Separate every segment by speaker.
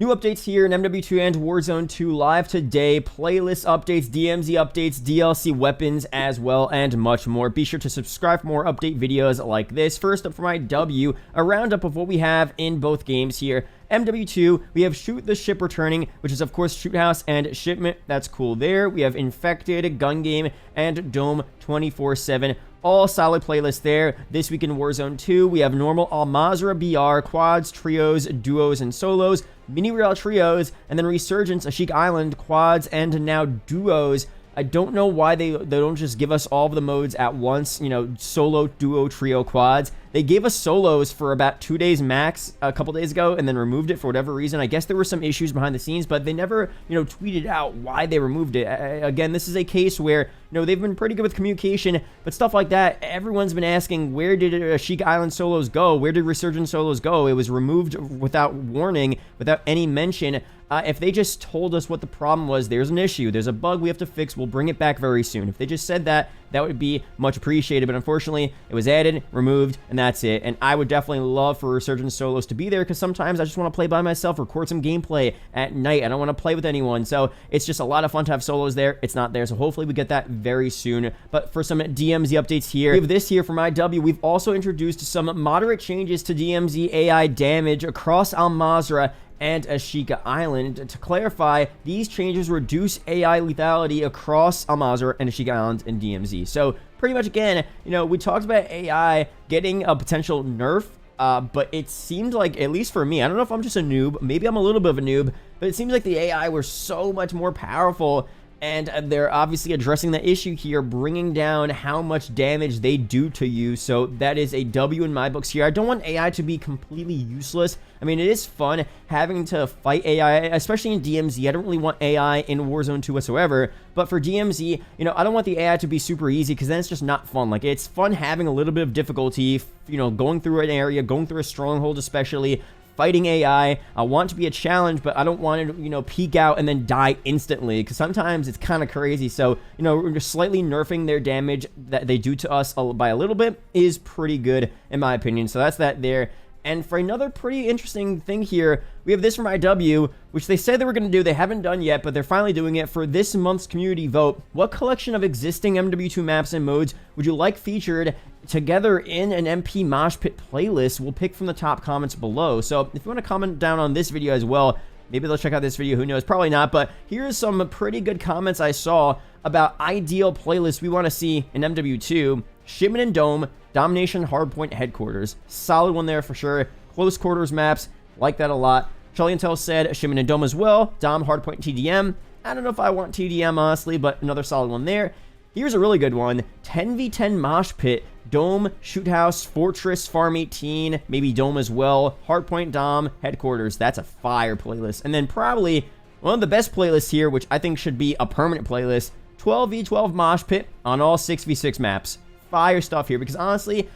Speaker 1: New updates here in MW2 and Warzone 2 live today. Playlist updates, DMZ updates, DLC weapons as well, and much more. Be sure to subscribe for more update videos like this. First up for my W, a roundup of what we have in both games here. MW2, we have Shoot the Ship returning, which is of course Shoot House and Shipment. That's cool there. We have Infected, Gun Game, and Dome 24/7. All solid playlists there. This week in Warzone 2, we have normal Al-Mazrah BR, quads, trios, duos, and solos, mini real trios, and then Resurgence, Ashik Island, quads, and now duos. I don't know why they don't just give us all of the modes at once, you know, solo, duo, trio, quads. They gave us solos for about 2 days max a couple days ago and then removed it for whatever reason. I guess there were some issues behind the scenes, but they never, you know, tweeted out why they removed it. Again, this is a case where, you know, they've been pretty good with communication, but stuff like that, everyone's been asking, where did Ashik Island solos go? Where did Resurgence solos go? It was removed without warning, without any mention. If they just told us what the problem was, there's an issue, there's a bug we have to fix, we'll bring it back very soon. If they just said that, that would be much appreciated, but unfortunately, it was added, removed, and that's it. And I would definitely love for Resurgence solos to be there, because sometimes I just want to play by myself, record some gameplay at night. I don't want to play with anyone, so it's just a lot of fun to have solos there. It's not there, so hopefully we get that very soon. But for some DMZ updates here, we have this here for my W. We've also introduced some moderate changes to DMZ AI damage across Al-Mazrah and Ashika Island. To clarify, these changes reduce AI lethality across Al-Mazrah and Ashika Island and DMZ. So pretty much, again, you know, we talked about AI getting a potential nerf, but it seemed like, at least for me, I don't know if I'm just a noob, maybe I'm a little bit of a noob, but it seems like the AI were so much more powerful, and they're obviously addressing the issue here, bringing down how much damage they do to you. So that is a W in my books here. I don't want AI to be completely useless. I mean, it is fun having to fight AI, especially in DMZ. I don't really want AI in Warzone 2 whatsoever, but for DMZ, you know, I don't want the AI to be super easy, because then it's just not fun. Like, it's fun having a little bit of difficulty, you know, going through an area, going through a stronghold especially, fighting AI. I want it to be a challenge, but I don't want it to, you know, peek out and then die instantly, because sometimes it's kind of crazy. So, you know, we're just slightly nerfing their damage that they do to us by a little bit is pretty good, in my opinion. So that's that there. And for another pretty interesting thing here, we have this from IW, which they said they were going to do. They haven't done yet, but they're finally doing it for this month's community vote. What collection of existing MW2 maps and modes would you like featured together in an MP Moshpit playlist? We'll pick from the top comments below. So if you want to comment down on this video as well, maybe they'll check out this video, who knows, probably not. But here's some pretty good comments I saw about ideal playlists we want to see in MW2. Shipment and Dome, Domination, Hardpoint, Headquarters. Solid one there for sure. Close quarters maps, like that a lot. Charlie Intel said Shipment and Dome as well. Dom, Hardpoint, TDM. I don't know if I want TDM, honestly, but another solid one there. Here's a really good one. 10v10 Mosh Pit, Dome, Shoot House, Fortress, Farm 18, maybe Dome as well. Hardpoint, Dom, Headquarters. That's a fire playlist. And then probably one of the best playlists here, which I think should be a permanent playlist, 12v12 Mosh Pit on all 6v6 maps. Fire stuff here, because honestly,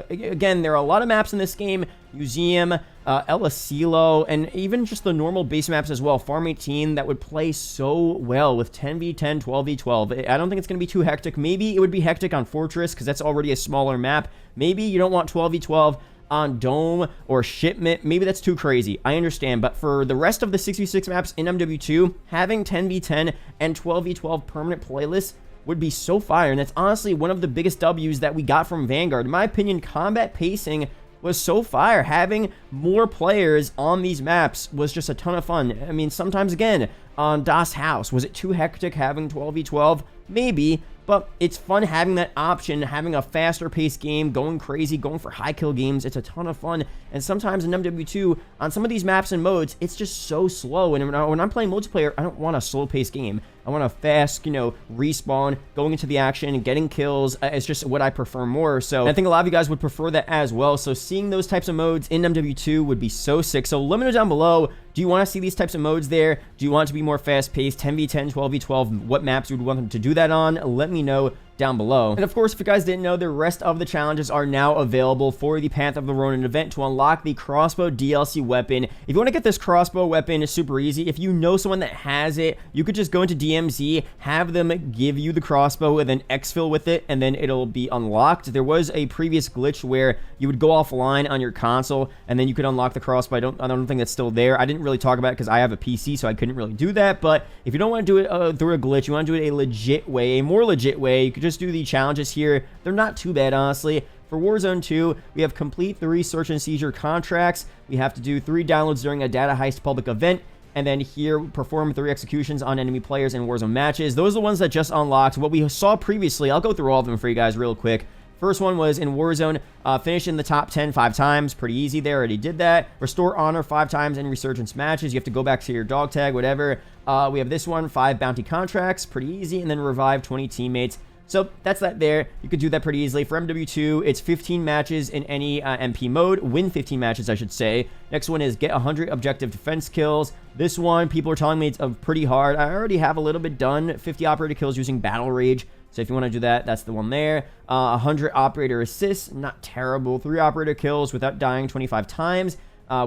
Speaker 1: again, there are a lot of maps in this game. Museum, El Asilo, and even just the normal base maps as well. Farm 18, that would play so well with 10v10, 12v12. I don't think it's going to be too hectic. Maybe it would be hectic on Fortress, because that's already a smaller map. Maybe you don't want 12v12 on Dome or Shipment. Maybe that's too crazy. I understand. But for the rest of the 6v6 maps in MW2, having 10v10 and 12v12 permanent playlists would be so fire, and that's honestly one of the biggest W's that we got from Vanguard. In my opinion, combat pacing was so fire. Having more players on these maps was just a ton of fun. I mean, sometimes, again, on Das House, was it too hectic having 12v12? Maybe, but it's fun having that option, having a faster paced game, going crazy, going for high kill games. It's a ton of fun. And sometimes in MW2, on some of these maps and modes, it's just so slow. And when I'm playing multiplayer, I don't want a slow paced game. I want a fast, you know, respawn, going into the action, getting kills. It's just what I prefer more. So I think a lot of you guys would prefer that as well. So seeing those types of modes in MW2 would be so sick. So let me know down below, do you want to see these types of modes there? Do you want it to be more fast paced, 10v10, 12v12? What maps you would want them to do that on? Let me know down below. And of course, if you guys didn't know, the rest of the challenges are now available for the Path of the Ronin event to unlock the Crossbow DLC weapon. If you want to get this Crossbow weapon, it's super easy. If you know someone that has it, you could just go into DMZ, have them give you the Crossbow and then exfil with it, and then it'll be unlocked. There was a previous glitch where you would go offline on your console and then you could unlock the Crossbow. I don't think that's still there. I didn't really talk about it because I have a PC, so I couldn't really do that. But if you don't want to do it through a glitch, you want to do it a legit way, a more legit way, you could just do the challenges here. They're not too bad, honestly. For Warzone 2, we have complete 3 search and seizure contracts. We have to do 3 downloads during a data heist public event. And then here, perform 3 executions on enemy players in Warzone matches. Those are the ones that just unlocked. What we saw previously, I'll go through all of them for you guys real quick. First one was in Warzone, finish in the top 10 5 times. Pretty easy there, already did that. Restore honor 5 times in resurgence matches. You have to go back to your dog tag, whatever. We have this one, 5 bounty contracts, pretty easy. And then revive 20 teammates. So that's that there. You could do that pretty easily. For MW2, it's 15 matches in any MP mode. Win 15 matches, I should say. Next one is get 100 objective defense kills. This one, people are telling me it's pretty hard. I already have a little bit done. 50 operator kills using Battle Rage. So if you want to do that, that's the one there. 100 operator assists, not terrible. 3 operator kills without dying 25 times.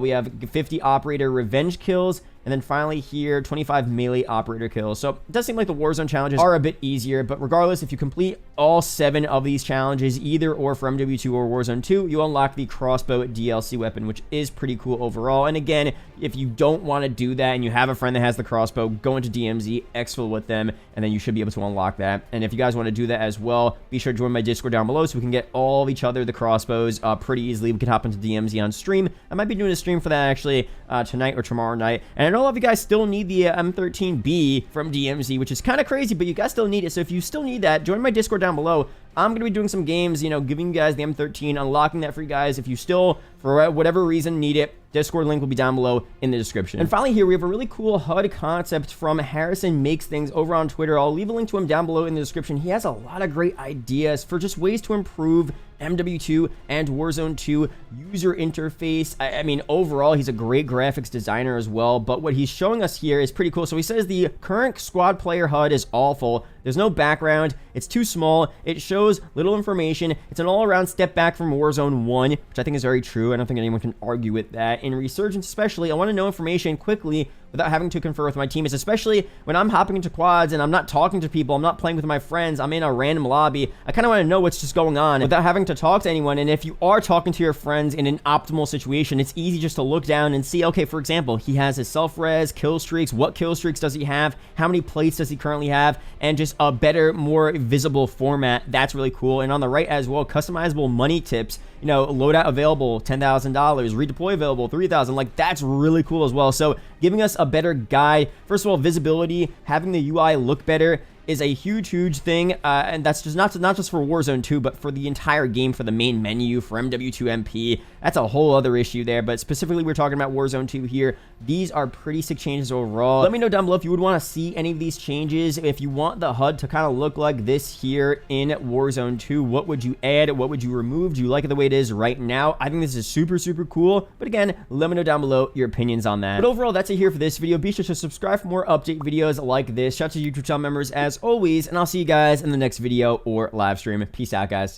Speaker 1: We have 50 operator revenge kills. And then finally here, 25 melee operator kills. So it does seem like the Warzone challenges are a bit easier, but regardless, if you complete all 7 of these challenges, either or for MW2 or Warzone 2, you unlock the Crossbow DLC weapon, which is pretty cool overall. And again, if you don't want to do that and you have a friend that has the Crossbow, go into DMZ, exfil with them, and then you should be able to unlock that. And if you guys want to do that as well, be sure to join my Discord down below so we can get all of each other the Crossbows pretty easily. We can hop into DMZ on stream. I might be doing a stream for that actually tonight or tomorrow night. And I know a lot of you guys still need the M13B from DMZ, which is kind of crazy, but you guys still need it. So if you still need that, join my Discord down below. I'm going to be doing some games, you know, giving you guys the M13, unlocking that for you guys. If you still, for whatever reason, need it, Discord link will be down below in the description. And finally here, we have a really cool HUD concept from Harrison Makes Things over on Twitter. I'll leave a link to him down below in the description. He has a lot of great ideas for just ways to improve MW2 and Warzone 2 user interface. I mean, overall, he's a great graphics designer as well, but what he's showing us here is pretty cool. So he says the current squad player HUD is awful. There's no background. It's too small. It shows little information. It's an all-around step back from Warzone 1, which I think is very true. I don't think anyone can argue with that. In Resurgence especially, I want to know information quickly without having to confer with my teammates, especially when I'm hopping into quads and I'm not talking to people, I'm not playing with my friends, I'm in a random lobby. I kind of want to know what's just going on without having to talk to anyone. And if you are talking to your friends in an optimal situation, it's easy just to look down and see, okay, for example, he has his self-res, kill streaks, what kill streaks does he have, how many plates does he currently have, and just a better, more visible format. That's really cool. And on the right as well, customizable money tips, you know, loadout available, $10,000, redeploy available, $3,000, like that's really cool as well. So giving us a better guide. First of all, visibility, having the UI look better is a huge thing, and that's just not just for Warzone 2, but for the entire game, for the main menu, for MW2 MP. That's a whole other issue there, but specifically we're talking about Warzone 2 here. These are pretty sick changes overall. Let me know down below if you would want to see any of these changes. If you want the HUD to kind of look like this here in Warzone 2, what would you add? What would you remove? Do you like it the way it is right now? I think this is super cool, but again, let me know down below your opinions on that. But overall, that's it here for this video. Be sure to subscribe for more update videos like this. Shout out to YouTube channel members as always, and I'll see you guys in the next video or live stream. Peace out, guys.